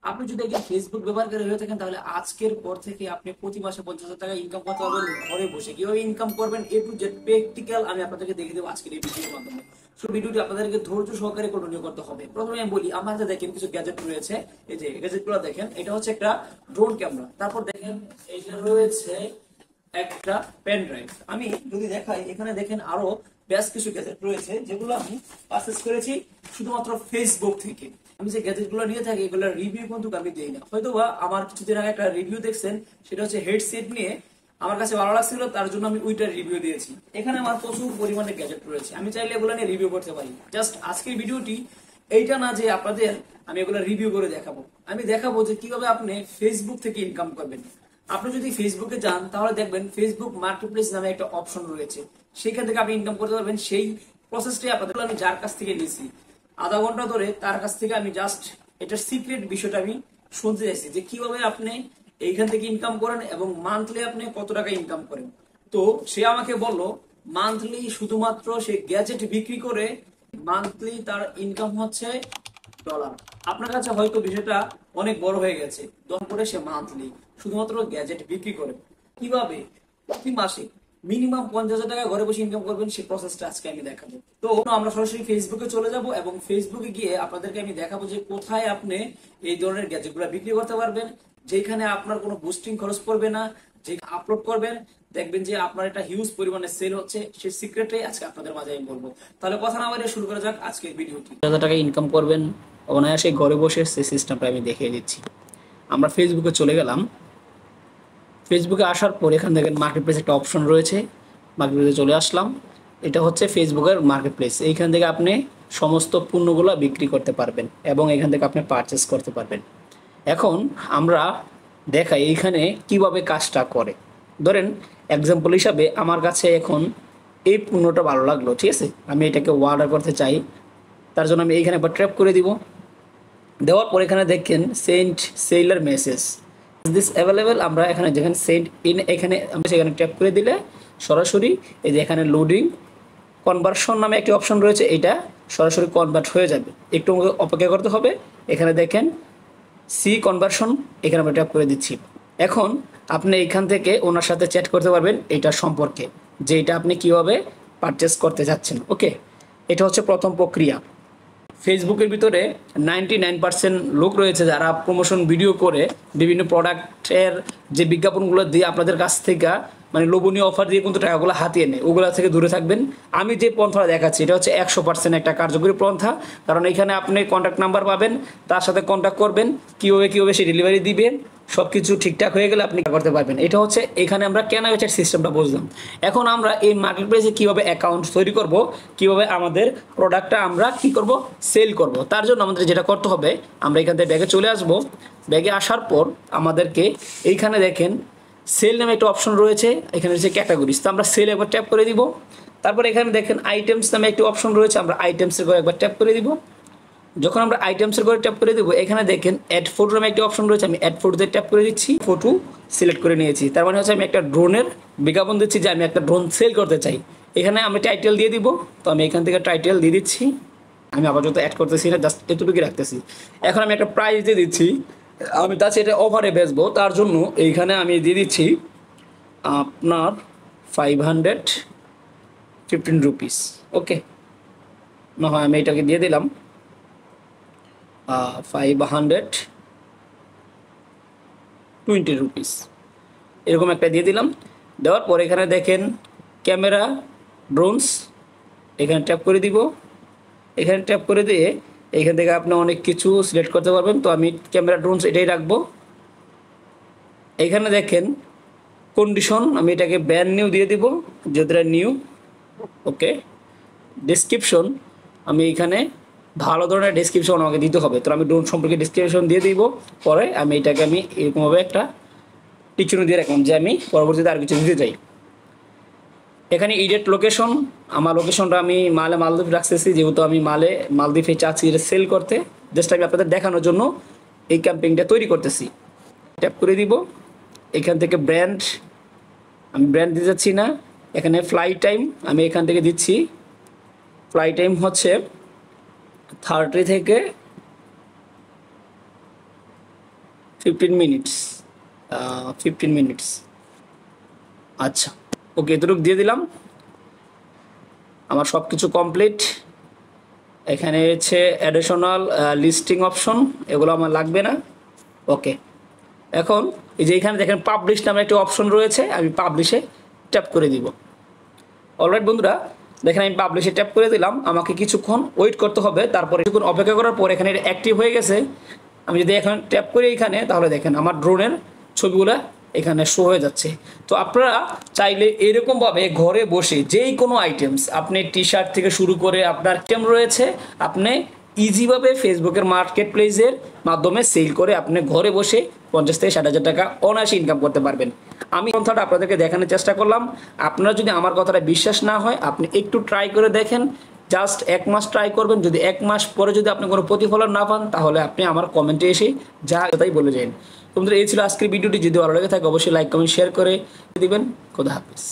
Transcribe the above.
আপনি যদি একজন ফেসবুক ব্যবহারকারী হয়ে থাকেন তাহলে আজকের পর থেকে আপনি প্রতি মাসে 50,000 টাকা ইনকাম করতে পারবেন ঘরে বসে। কিভাবে ইনকাম করবেন এ টু জেড প্র্যাকটিক্যাল আমি আপনাদেরকে দেখিয়ে দেবো আজকের এই ভিডিওর মাধ্যমে। সো ভিডিওটি আপনাদেরকে ধৈর্য সহকারে কন্টিনিউ করতে হবে। প্রথমে আমি বলি, আমার হাতে দেখেন কিছু গ্যাজেট রয়েছে। এই যে গ্যাজেটগুলো দেখেন, এটা হচ্ছে একটা ড্রোন ক্যামেরা। তারপর দেখেন এটা রয়েছে একটা পেন ড্রাইভ। আমি যদি দেখাই, এখানে দেখেন আরো বেশ কিছু গ্যাজেট রয়েছে যেগুলো আমি পারচেজ করেছি শুধুমাত্র ফেসবুক থেকে। আমি যে গ্যাজেট গুলো নিয়ে থাকি এগুলোর রিভিউ কিন্তু আমি দিই না। হয়তোবা আমার কিছুদিন আগে একটা রিভিউ দেখছেন, সেটা হচ্ছে হেডসেট নিয়ে আমার কাছে ভালো লাগছিল, তার জন্য আমি ওইটার রিভিউ দিয়েছি। এখানে আমার প্রচুর পরিমাণে গ্যাজেট রয়েছে, আমি চাইলে এগুলো নিয়ে রিভিউ করতে পারি। জাস্ট আজকের ভিডিওটি এইটা না যে আপনাদের আমি এগুলো রিভিউ করে দেখাবো, আমি দেখাবো যে কিভাবে আপনি ফেসবুক থেকে ইনকাম করবেন। আপনি যদি ফেসবুকে যান তাহলে দেখবেন ফেসবুক মার্কেটপ্লেস নামে একটা অপশন রয়েছে, সেখান থেকে আপনি ইনকাম করতে পারবেন। সেই প্রসেসটাই আপনাদের আমি যার কাছ থেকে নিয়েছি, আধা ঘন্টা ধরে তার কাছ থেকে আমি জাস্ট এটার সিক্রেট বিষয়টা আমি শুনতে চাইছি যে কিভাবে আপনি এইখান থেকে ইনকাম করেন এবং মান্থলি আপনি কত টাকা ইনকাম করেন। তো সে আমাকে বলল মান্থলি শুধুমাত্র সে গ্যাজেট বিক্রি করে মান্থলি তার ইনকাম হচ্ছে ডলার। আপনার কাছে হয়তো বিষয়টা অনেক বড় হয়ে গেছে, দম করে সে মান্থলি শুধুমাত্র গ্যাজেট বিক্রি করে কিভাবে প্রতি মাসে মিনিমাম 50,000 টাকা ঘরে বসে ইনকাম করবেন, সেই প্রসেসটা আজকে আমি দেখাবো। তো আমরা সরাসরি ফেসবুকে চলে যাব এবং ফেসবুকে গিয়ে আপনাদেরকে আমি দেখাবো যে কোথায় আপনি এই ধরনের গ্যাজেট গুলা বিক্রি করতে পারবেন, যেখানে আপনার কোনো বুস্টিং খরচ পড়বে না। যে আপলোড করবেন দেখবেন যে আপনার একটা হিউজ পরিমাণে সেল হচ্ছে, সেই সিক্রেটটাই আজকে আপনাদের মাঝে আমি বলবো। তাহলে কথা না বাড়িয়ে শুরু করা যাক আজকের ভিডিওটি। 50,000 টাকা ইনকাম করবেন অনায়াসে ঘরে বসে, সেই সিস্টেমটা আমি দেখিয়ে দিচ্ছি। আমরা ফেসবুকে চলে গেলাম। ফেসবুকে আসার পর এখান থেকে মার্কেট প্লেস একটা অপশন রয়েছে, মার্কেট প্লেসে চলে আসলাম। এটা হচ্ছে ফেসবুকের মার্কেট প্লেস। এইখান থেকে আপনি সমস্ত পণ্যগুলো বিক্রি করতে পারবেন এবং এখান থেকে আপনি পারচেস করতে পারবেন। এখন আমরা দেখাই এইখানে কিভাবে কাজটা করে। ধরেন এক্সাম্পল হিসাবে আমার কাছে এখন এই পণ্যটা ভালো লাগলো, ঠিক আছে, আমি এটাকে অর্ডার করতে চাই। তার জন্য আমি এইখানে একবার ট্র্যাপ করে দিব। দেওয়ার পর এখানে দেখেন send seller message this available. আমরা এখানে যেখানে সেন্ড ইন এখানে আমরা সেখানে ট্যাপ করে দিলে সরাসরি এই যে এখানে লোডিং কনভার্সন নামে একটি অপশন রয়েছে, এটা সরাসরি কনভার্ট হয়ে যাবে। একটু অপেক্ষা করতে হবে। এখানে দেখেন সি কনভার্সন, এখানে আমরা ট্যাপ করে দিচ্ছি। এখন আপনি এখান থেকে ওনার সাথে চ্যাট করতে পারবেন এটা সম্পর্কে, যে এটা আপনি কীভাবে পারচেস করতে যাচ্ছেন। ওকে, এটা হচ্ছে প্রথম প্রক্রিয়া। ফেসবুকের ভিতরে 99% লোক রয়েছে যারা প্রমোশন ভিডিও করে বিভিন্ন প্রোডাক্টের যে বিজ্ঞাপনগুলো দিয়ে আপনাদের কাছ থেকে মানে লোভনীয় অফার দিয়ে কিন্তু টাকাগুলো হাতিয়ে নেয়। ওগুলা থেকে দূরে থাকবেন। আমি যে পন্থাটা দেখাচ্ছি এটা হচ্ছে 100% একটা কার্যকরী পন্থা। কারণ এখানে আপনি কন্ট্যাক্ট নাম্বার পাবেন, তার সাথে কন্ট্যাক্ট করবেন, কীভাবে সে ডেলিভারি দিবেন, সব কিছু ঠিকঠাক হয়ে গেলে আপনি করতে পারবেন। এটা হচ্ছে এখানে আমরা কেনা বেচার সিস্টেমটা বুঝলাম। এখন আমরা এই মার্কেট প্লেসে কীভাবে অ্যাকাউন্ট তৈরি করব, কীভাবে আমাদের প্রোডাক্টটা আমরা কী করব, সেল করব। তার জন্য আমাদের যেটা করতে হবে, আমরা এখান থেকে ব্যাগে চলে আসব। ব্যাগে আসার পর আমাদেরকে এইখানে দেখেন সেল নামে একটা অপশন রয়েছে, এখানে রয়েছে ক্যাটাগরিজ। তো আমরা সেল একবার ট্যাপ করে দিব। তারপর এখানে দেখেন আইটেমস নামে একটি অপশন রয়েছে, আমরা আইটেমসের করে একবার ট্যাপ করে দিব। যখন আমরা আইটেমসের করে ট্যাপ করে দেবো, এখানে দেখেন অ্যাড ফটো নামে একটি অপশন রয়েছে, আমি অ্যাড ফটোতে ট্যাপ করে দিচ্ছি। ফটো সিলেক্ট করে নিয়েছি, তার মানে হচ্ছে আমি একটা ড্রোনের বিজ্ঞাপন দিচ্ছি যে আমি একটা ড্রোন সেল করতে চাই। এখানে আমি টাইটেল দিয়ে দিব। তো আমি এখান থেকে টাইটেল দিয়ে দিচ্ছি। আমি আপাতত অ্যাড করতেছি না, জাস্ট এতটুকুই রাখতেছি। এখন আমি একটা প্রাইস দিয়ে দিচ্ছি, আমি তাছাড়া এটা অফারে বেচবো, তার জন্য এইখানে আমি দিয়ে দিচ্ছি আপনার 515 রুপিস। ওকে, না হয় আমি এটাকে দিয়ে দিলাম 520 রুপিস, এরকম একটা দিয়ে দিলাম। দেওয়ার পর এখানে দেখেন ক্যামেরা ড্রোনস, এখানে ট্যাপ করে দিব। এখানে ট্যাপ করে দিয়ে এখান থেকে আপনি অনেক কিছু সিলেক্ট করতে পারবেন। তো আমি ক্যামেরা ড্রোনস এটাই রাখবো। এখানে দেখেন কন্ডিশন, আমি এটাকে ব্র্যান্ড নিউ দিয়ে দিব, যেটা নিউ। ওকে, ডেসক্রিপশন আমি এখানে ভালো ধরনের ডেসক্রিপশন আমাকে দিতে হবে। তো আমি ড্রোন সম্পর্কে ডেসক্রিপশন দিয়ে দিব। পরে আমি এটাকে আমি এরকমভাবে একটা টিকচিহ্ন দিয়ে রাখলাম যে আমি পরবর্তীতে আর কিছু দিতে চাই। এখানে ইডিট লোকেশন, আমার লোকেশনটা আমি মালদ্বীপ রাখতেছি, যেহেতু আমি মালদ্বীপে চাচ্ছি এটা সেল করতে। জাস্ট আমি আপনাদের দেখানোর জন্য এই ক্যাম্পেইনটা তৈরি করতেছি। ট্যাপ করে দিব। এখান থেকে ব্র্যান্ড, আমি ব্র্যান্ড দিতে যাচ্ছি না। এখানে ফ্লাই টাইম আমি এখান থেকে দিচ্ছি, ফ্লাই টাইম হচ্ছে 30 থেকে 15 মিনিটস, 15 মিনিটস। আচ্ছা, ওকে, এতটুকু দিয়ে দিলাম। আমার সব কিছু কমপ্লিট। এখানে হচ্ছে অ্যাডিশনাল লিস্টিং অপশন, এগুলো আমার লাগবে না। ওকে, এখন এই যে এখানে দেখেন পাবলিশ নামে একটা অপশন রয়েছে, আমি পাবলিশে ট্যাপ করে দিব। অলরাইট বন্ধুরা, দেখেন আমি পাবলিশে ট্যাপ করে দিলাম। আমাকে কিছুক্ষণ ওয়েট করতে হবে, তারপরে কিছুক্ষণ অপেক্ষা করার পর এখানে অ্যাক্টিভ হয়ে গেছে। আমি যদি এখন ট্যাপ করি এখানে, তাহলে দেখেন আমার ড্রোনের ছবিগুলো এখানে শো হয়ে যাচ্ছে। তো আপনারা চাইলে এরকমভাবে ঘরে বসে যেই কোনো আইটেমস, আপনি টি শার্ট থেকে শুরু করে আপনার আইটেম রয়েছে, আপনি ইজিভাবে ফেসবুকের মার্কেট প্লেসের মাধ্যমে সেল করে আপনি ঘরে বসে 50 থেকে 60 হাজার টাকা অনায়াসে ইনকাম করতে পারবেন। আমি কথাটা আপনাদেরকে দেখানোর চেষ্টা করলাম। আপনারা যদি আমার কথাটা বিশ্বাস না হয়, আপনি একটু ট্রাই করে দেখেন। জাস্ট 1 মাস ট্রাই করবেন। যদি 1 মাস পরে যদি আপনি কোনো প্রতিফলন না পান, তাহলে আপনি আমার কমেন্টে এসে যা তাই বলে যান। তোমাদের এই ছিল আজকের ভিডিওটি। যদি ভালো লেগে থাকে অবশ্যই লাইক কমেন্ট শেয়ার করে দিবেন। খোদা হাফেজ।